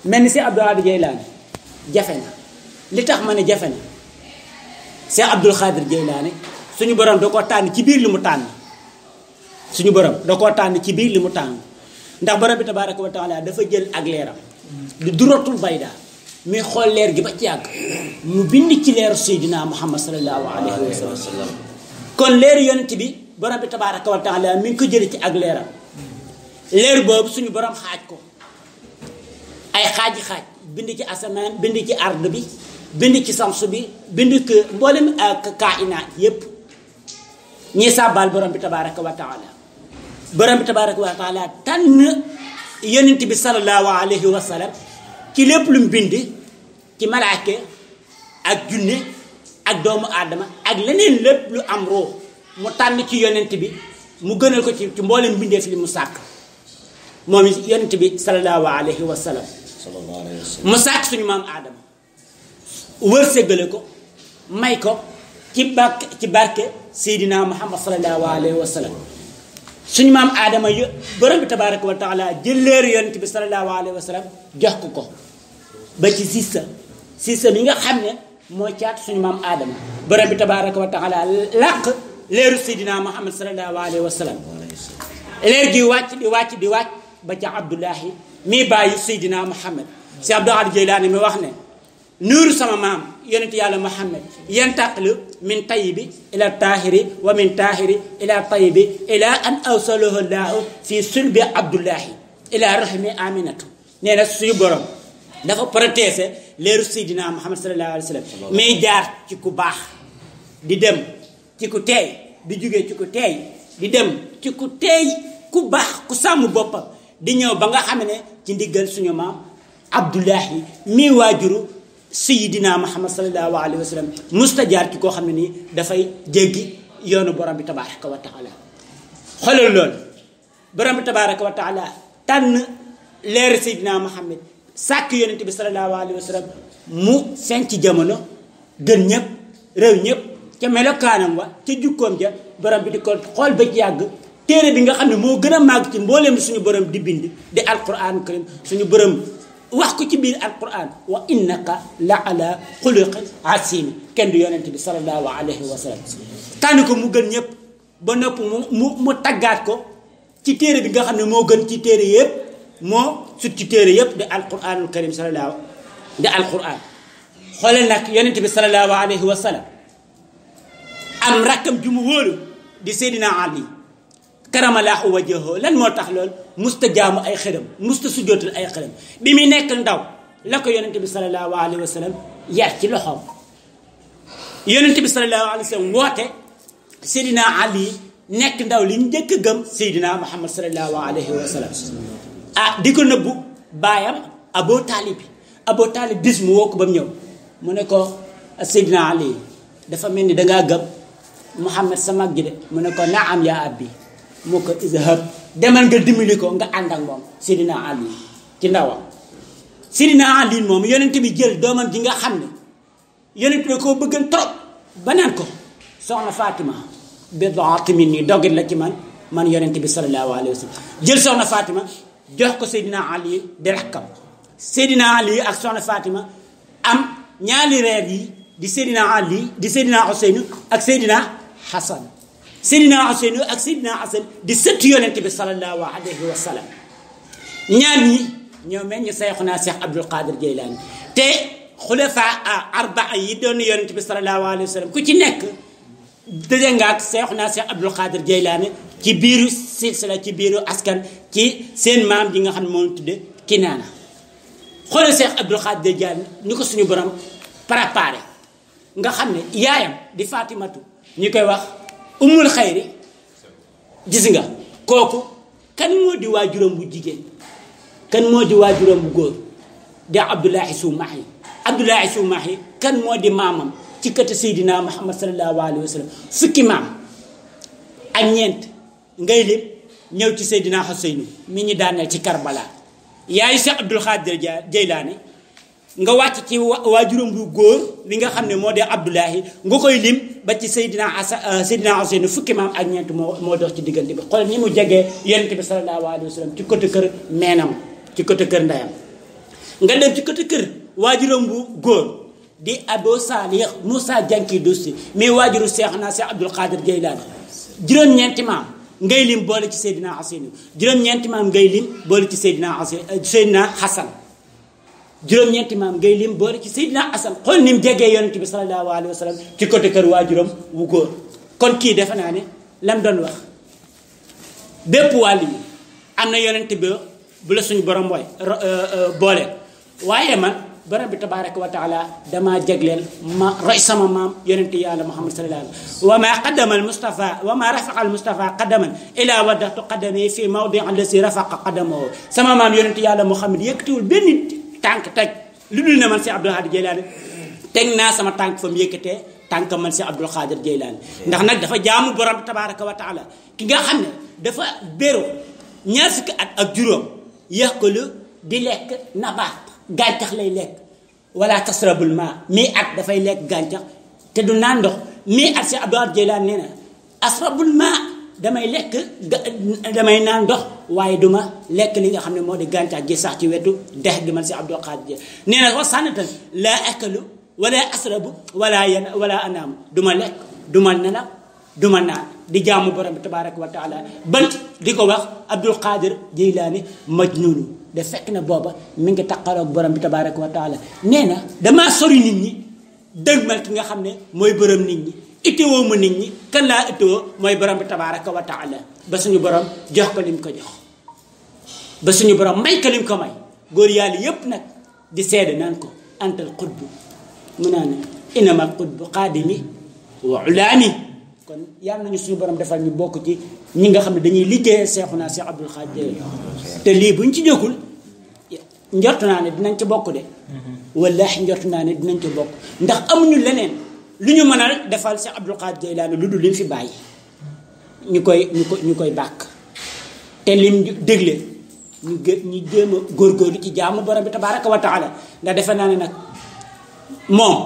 mel ni Cheikh Abdou Khadir Jeylaani jafe na li tax ma ne jafe na Cheikh Abdou Khadir Jeylaani suñu borom da koo tànn ci biir li mu tànn suñu borom da koo tànn ci biir li mu tànn ndax borom bi tabaaraka wa taala dafa jël ak leeram di duratul bayda muy xool leer gi ba ci yàgg mu bind ci leeru Seydina Muhammad sallallahu alayhi wa sallam kon leeru yonent bi borom bi tabaaraka wa taala mi ngi ko jëlee ci ak leeram leer boobu suñu borom xaaj ko ay xaaji xaaj bind ci asamaan bind ci ard bi bind ci samsu bi bind ko mboolem kainaat yépp ñi sàbbaal borom bi tabaaraka wa taala borom bi tabaaraka wa taala tànn yonent bi sallallahu alayhi wa sallam ci lépp lu mu bind ci malaaka ak junne ak doomu aadama ak leneen lépp lu am roo mu tànn ci yonent bi mu gënal ko ci mboolem bindeef li mu sàkk moom yonent bi sallallahu alayhi wa sallam mu sàkk suñu maam aadama wërsëgale ko may ko ci barke Seydina Muhammad sallallahu alayhi wa sallam suñu maam aadama borom bi tabaaraka wa taala jël leeru yonent bi sallallahu alayhi wa sallam jox ko ba ci sissa mi nga xam ne moo caat suñu maam aadama borom bi tabaaraka wa taala làq leeru Seydina Muhammad sallallahu alayhi wa sallam leer gi wàcc di wàcc ba ca Abdullahi mi bàyyi Seydina Muhammad si Abdou Khadir Jeylaani mi wax ne nuuru sama maam yonent yàlla Muhammad yantaqlu min tayyibi ila taahiri wa min taahiri ila tayyibi ila an awsalahu llaahu fi sulbi Abdullahi ila rahmi Aminatu nee na suñu borom dafa protéger leeru Seydina Muhammad sallallahu alayhi wa sallam may jaar ci ku baax di dem ci ku teey di jóge ci ku teey di dem ci ku teey ku baax ku sàmm boppam di ñëw ba nga xam ne ci ndiggal suñu maam Abdullahi mi waajuru Seydina Muhammad sallallahu alayhi wa sallam mustajaar ci koo xam ne nii dafay jéggi yoonu borom bi tabaaraka wa taala xoolal loolu borom bi tabaaraka wa taala tànn leeru Seydina Muhammad sàkk yonent bi sallallahu alayhi wa sallam mu feeñ ci jamono gën ñëpp réew ñëpp ca melokaanam wa ca jukkoom ja borom bi di ko xool ba ci yàgg téere bi nga xam ne moo gën a màgg ci mbooleem suñu borom di bind di alquran karim suñu borom wax ko ci biir alquran wa innaka la ala xuluqin asim kenn du yonent bi sallallahu alayhi wa sallam tànn ko mu gën ñëpp ba nopp mu taggaat ko ci téere bi nga xam ne moo gën ci téere yëpp moo sut ci téere yëpp di alquranul karim sallallahu di alquran xoolal nag yonent bi sallallahu alayhi wa sallam am rakkam ju mu wóolu di Seydina Ali karamallahu wajhahu lan moo tax lool musta jaamu ay xërëm musta sujootal ay xërëm bi muy nekk ndaw la ko yonent bi sallallahu alayhi wa sallam yar ci loxoom yonent bi sallallahu alayhi wa sallam woote Seydina Ali nekk ndaw li njëkk a gëm Seydina Muhammad sallallahu alayhi wa sallam di ko nëbbu baayam Abu Taalib bis mu woo ko ba mu ñëw mu ne ko Seydina Ali dafa mel ni dangaa gëm Muhammad sa mag ji de mu ne ko naam yaa abbi moo ko izhab demal nga dimbali ko nga ànd ak moom Seydina Ali ci ndawam Seydina Ali moom yonent bi jël doomam ji nga xam ne yonent bi koo bëggan trop ba naan ko soxna Fatima bidaati minni dogit la ci man yonent bi sallallahu alayhi wa sallam jël soxna Fatima jox ko Seydina Ali di rakkam Seydina Ali ak soxna Fatima am ñaari reer yi di Seydina Ali di Seydina Ousseynou ak Seydina Hassan Seydina Ousseynou ak Seydina Hassan di sëttu yonent bi sallallahu alayhi wa sallam ñaar ñi ñoo mel ñu Seyxuna Cheikh Abdul Qadir Jeylaani te xulafa arbaa yi doon yonent bi sallallahu alayhi wa sallam ku ci nekk daje nga ak Seyxuna Cheikh Abdul Qadir Jeylaani ci biiru silsila ci biiru askan ci seen maam ji nga xam ne moom tudde Kinaana xoolal Cheikh Abdul Qadir Jeylaani ni ko suñu borom préparé nga xam ne yaayam di Fatimatu ñu koy wax umul xayri gis nga kooku kan moo di waajuram bu jigéen kan moo di waajuram bu góor di Abdullahi Sumahi kan moo di maamam ci kët Seydina Muhammad sallallahu alayhi wa sallam fukki maam ak ñeent ngay lim ñëw ci Seydina Ousseynou mi ñu daaneel ci Karbala yaayu Cheikh Abdul Qadir Jeylaani nga wàcc ci waajuram bu góor li nga xam ne moo dee Abdullahi nga koy lim ba ci Seydina Ousseynou fukki maam ak ñeent moo dox ci diggante bi xool ni mu jegee yonent bi sallallahu alayhi wa sallam ci côté kër meenam ci côté kër ndeyam nga dem ci côté kër waajuram bu góor di Abo Salih Moussa Janki Dussi mais waajuru Seexna Seex Abdul Xaadir Jeylaani juróom-ñeenti maam ngay lim boole ci Seydina Xasan juróom-ñeenti maam ngay lim boole ci Seydina Xasan juróom-ñeenti maam ngay lim boole ci Seydina Xasan xool ni mu jegee yonent bi sallallahu alayhi wa sallam ci côté kër waajuram wu góor kon kii defe naa ne lam doon wax bépp wàll yi am na yonent bi bu la suñu borom mooy boole waaye man borom bi tabaraka wa taala damaa jagleel ma roy sama maam yonent yàlla Muhammad sallallahu alayhi wa sallam wa ma qaddama al Mustafa wa ma rafaqa al Mustafa qadaman ila waddaxtu qadami fi mawdi allasi rafaqa qadamahu sama maam yonent yàlla Muhammad yëkkatiwul benn tànk teg lu dul ne man si Abdul Xaadir Jeylaani teg naa sama tànk fa mu yëkkatee tànk man si Abdul Xaadir Jeylaani ndax nag dafa jaamu borom bi tabaraka wa taala ki nga xam ne dafa béro ñaar fukki at ak juróom yàqalu di lekk nabaat gàncax lay lekk wala tasrabul ma mii at dafay lekk gàncax te du naan ndox mii at si Abdul Xaadir Jeylaani nee na asrabul ma damay lekk damay naan ndox waaye duma lekk li nga xam ne moo di gàncax gi sax ci wetu dex gi man si Abdul Xaadir nee na wax sànnatan laa akalu wala asrabu wala anaamu duma lekk duma nelaw duma naan di jaamu borom bi tabaraka wa taala bant di ko wax Abdul Xaadir Jeylaani majnuunu de fekk na booba mi ngi taqaloog borom bi tabaraka wa taala nee na damaa sori nit ñi dëgmal ki nga xam ne mooy borom nit ñi itteewoo ma nit ñi kan laa itteewoo mooy borom bi tabaraka wa taala ba suñu borom jox ko lim ko jox ba suñu borom may ko lim ko may góor yàlla yépp nag di seede naan ko antal xutbu mu naan inamal xutbu xaadimi wa ulaami kon yàlla nañu suñu borom defal ñu bokk ci ñi nga xam ne dañuy liggéeyee Seexuna Seex Abdul Xaadir te lii buñ ci jógul njort naa ne dinañ ci bokk de wallaahi njort naa ne dinañ ci bokk ndax amuñu leneen lu ñu mën a defal Seex Abdul Xaadir Jeylaani lu dul lim fi bàyyi ñu koy bàkk te lim dégle ñu jéem a góorgóorlu ci jaamu borom bi tabaraka wa taala ndax defe naa ne nag moom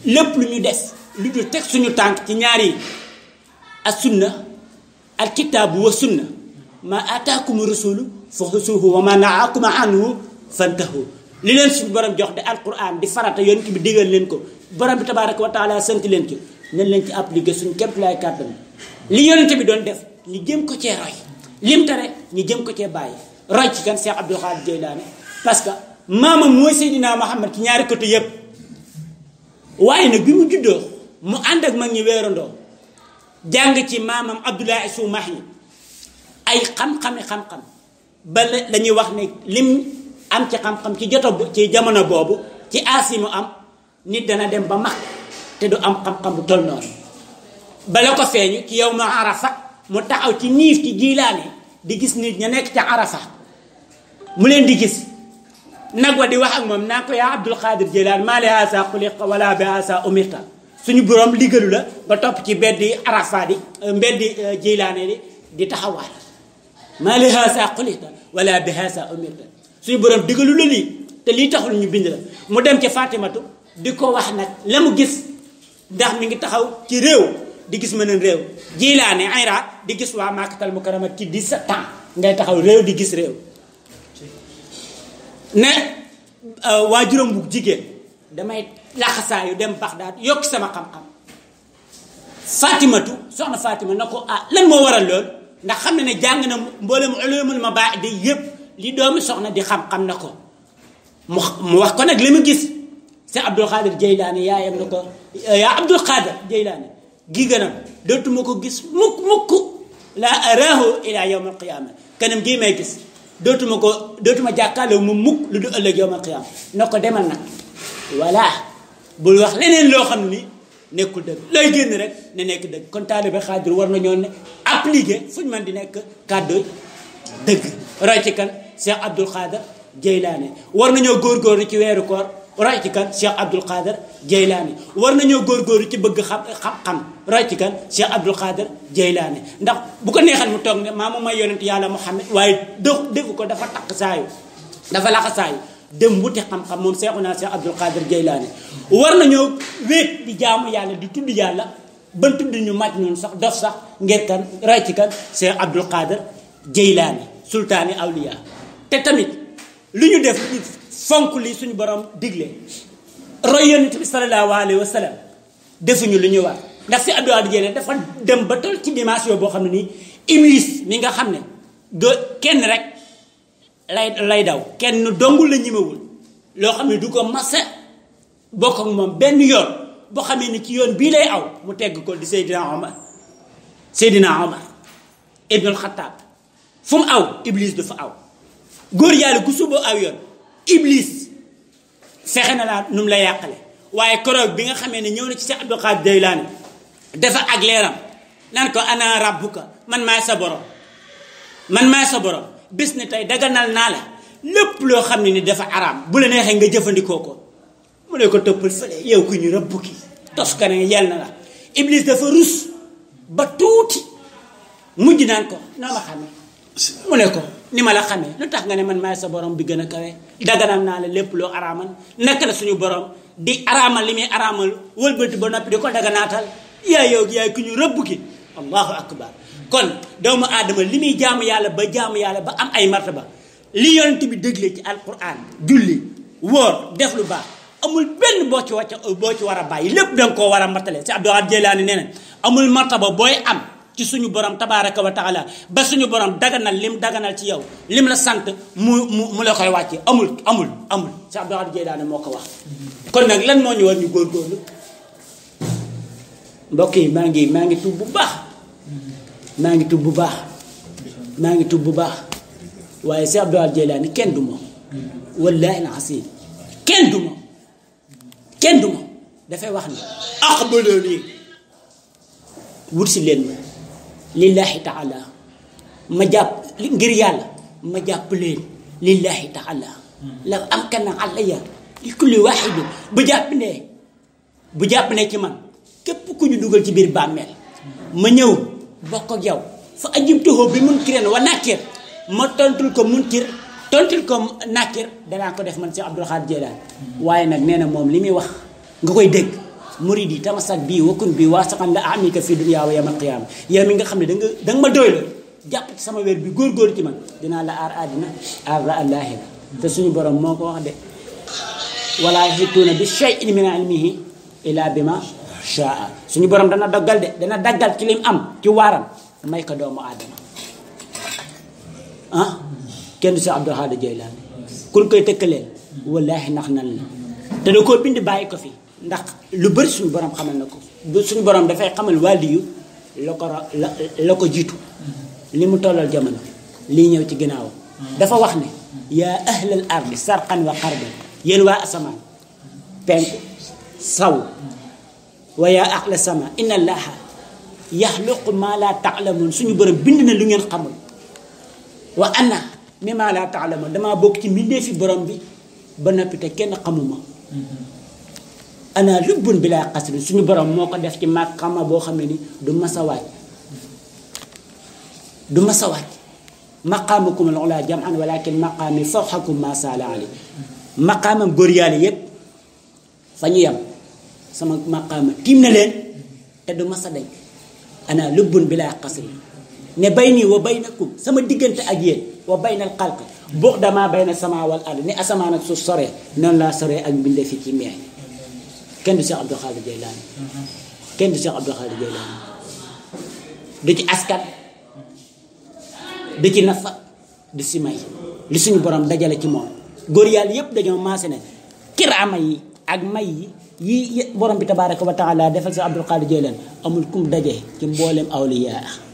lépp lu ñu def lu dul teg suñu tànk ci ñaari as sunna al kitaabu wa sunna ma ataakum rasulu fa xusuuhu wa ma nahaakum anhu fantahu li leen suñu borom jox de alquran di farata yonent bi digal leen ko borom bi tabaraka wa taala sant leen ci nañ leen ci appliqué suñu képp laay kàttan li yonent bi doon def ñu jëm ko cee roy lim tere ñu jëm ko cee bàyyi roy ci kan Seex Abdul Xaadir Jeylaani parce que maamam mooy Seydina Muhammad ci ñaari côté yépp waaye nag bi mu juddoo mu ànd ak mag ñi weerandoo jàng ci maamam Abdoulaye Soumahi ay xam-xam ba la ñuy wax ne lim am ci xam-xam ci jamono boobu ci aas yi mu am nit dana dem ba mag te du am xam-xam bu toll noonu bala ko feeñu ci yow ma Arafa mu taxaw ci niif ci Jilaani di gis nit ña nekk ca Arafa mu leen di gis nag wa di wax ak moom naa ko yaa Abdul Xaadir Jeylaani maa li haasa xuliqa wala bi haasa umirta suñu borom liggéeyu la nga topp ci mbeddi Arafa di mbeddi Jilaani di taxawaal maa li haasa xuliqa wala bi haasa umirta suñu borom diggalu la lii te lii taxul ñu bind la mu dem ci Fatimatu di ko wax nag la mu gis ndax mi ngi taxaw ci réew di gis mëneen réew Jilaani ayra di gis waa Makkatal Mukarrama ci 17 ans ngay taxaw réew di gis réew ne waa juróom bu jigéen damay laxasaayu dem Baxdaad yokk sama xam-xam Fatimatu soxna Fatima na ko lan moo waral lool ndax xam ne jàng na mboolem ulumul mabaadi yëpp li doomu soxna di xam-xam na ko mu wax ko nag li mu gis Seex Abdul Xaadir Jeylaani yaayam na ko yaa Abdul Xaadir Jeylaani gi gënam dootuma ko gis mukk laa araahu ila yawm al qiyaama kanam gii may gis dootuma jàkkaarloo mu mukk lu du ëllëg yawmal qiyaama na ko demal nag voilà bul wax leneen loo xam ni nekkul dëgg looy génn rek ne nekk dëgg kon taalibe Xaadir war nañoo ne appliqué fu ñu mën di nekk kàddu dëgg roy ci kan Cheikh Abdul Xaadir Jeylaani war nañoo góorgóorlu ci weeru koor roy ci kan Cheikh Abdul Xaadir Jeylaani war nañoo góorgóorlu ci bëgg xam-xam roy ci kan Cheikh Abdul Xaadir Jeylaani ndax bu ko neexal mu toog ne maa may yonent yàlla Muhammad waaye defu ko dafa takk saayu dafa laxa saayu dem wuti xam-xam moom Seexuna Cheikh Abdul Xaadir Jeylaani war nañoo wéet di jaamu yàlla di tudd yàlla ban tudd ñu màcc noonu sax dof sax ngir kan roy ci kan Cheikh Abdul Xaadir Jeylaani sultaani awliya te tamit lu ñu def fonk li suñu borom digle roy yonent bi sallallahu alayhi wa sallam defuñu lu ñu war ndax si Abdou Khadre Jeylani dafa dem ba toll ci dimension boo xam ne nii iblis mi nga xam ne kenn rek lay daw kenn dongul la ñimewul loo xam ne du ko masa bokk ak moom benn yoon boo xamee ni ci yoon bii lay aw mu tegg ko di Seydina Omar ibnul Xattaab fu mu aw iblis dafa aw góor yàlla gu suba aw yoon iblis fexe na laa nu mu la yàqale waaye koroog bi nga xamee ne ñëw na ci Cheikh Abdou Khadre Jeylani dafa ak leeram naan ko ana rabbuka man maay sa borom bés ni tey daganal naa la lépp loo xam ne ni dafa araam bu la neexee nga jëfandikoo ko mu ne ko toppal fële yow ku ñu rëbb ki tos ka ne yel na la iblis dafa rus ba tuuti mujj naan ko noo ma xamee mu ne ko ni ma la xamee lu tax nga ne man maay sa borom bi gën a kawe daganal naa la lépp loo araamal naka la suñu borom di araamal li muy araamal wëlbati ba noppi di ko daganaatal yaay ku ñu rëbb ki allahu akbar kon doomu aadama li muy jaamu yàlla ba am ay martaba li yonent bi dégle ci alquran julli wóor def lu baax amul benn boo ci war a bàyyi lépp danga koo war a matale si Abdou Khadre Jeylani nee na amul martaba booy am ci suñu borom tabaraka wa taala ba suñu borom daganal lim daganal ci yow lim la sant mu la koy wàcce amul si Abdou Khadre Jeylani moo ko wax kon nag lan moo ñu war ñu góorgóorlu mbokk yi maa ngi tuub bu baax maa ngi tuub bu baax waaye si Abdou Khadre Jeylani kenn du moom wallaahi al-asiim kenn du moom dafay wax ni aqbaloo nii wut si leen ma lillahi taala ma jàpp ngir yàlla ma jàpp leen lillahi taala la am kana alayya li kulli waahidin bu jàpp ne ci man képp ku ñu dugal ci biir bàmmeel ma ñëw bokk ak yow fa ajibtuhu bi munkirin wa nakir ma tontul ko munkir tontul ko nakir danaa ko def man si Abdou Khadre Jeylani waaye nag nee na moom li muy wax nga koy dégg murid yi tamasak bii wakkun bii waasaqan la amika fi dunya wa yawmal qiyaama yow mi nga xam ne danga ma doy la jàpp ci sama wér bi góorgóorlu ci man dinaa la aar àddina aar la àllaaxira te suñu borom moo ko wax de wala yuhiituuna bi shay'in min ilmihi illaa bimaa shaa suñu borom dana daggal ci lim am ci waaram may ko doomu aadama kenn du si Abdou Khadre Jeylani kun koy tëkkaleel wallaahi nax nan la te da koo bind bàyyi ko fi ndax lu bëri suñu borom xamal na ko suñu borom dafay xamal wàlliyu la ko jiitu li mu tollal jamono lii ñëw ci ginnaaw dafa wax ne yaa ahlal ardi sarqan wa xarban yéen waa asamaan penku saw wa yaa ahla sama inna allaha yaxluqu ma la taalamun suñu borom bind na lu ngeen xamul wa ana mi ma la taalamun damaa bokk ci mbindee fi borom bi ba noppi te kenn xamuma ana lubbun bilaa xasri suñu borom moo ko def ci maqama boo xam ne ni du masa waaj maqaamakum al-ulaa jam'an walakin maqaami fawqakum ma saala ali maqaamam góor yàlla yépp fa ñu yem sama maqaama tiim na leen te du masa dañ ana lubbun bilaa xasri ne bayni wa baynakum sama diggante ak yéen wa baynal xalq buux damaa bayna sama wal ard ni asamaan ak suuf soree noonu laa soree ak mbinde fi ci meex kenn du Cheikh Abdou Khadre Jeylani du ci askan du ci nafa du si may li suñu borom dajale ci moom góor yàlla yépp dañoo maase ne kiraama yi ak may yi borom bi tabaaraka wa taala defal Cheikh Abdou Khadre Jeylani amul kum daje ci mboolem awliyaa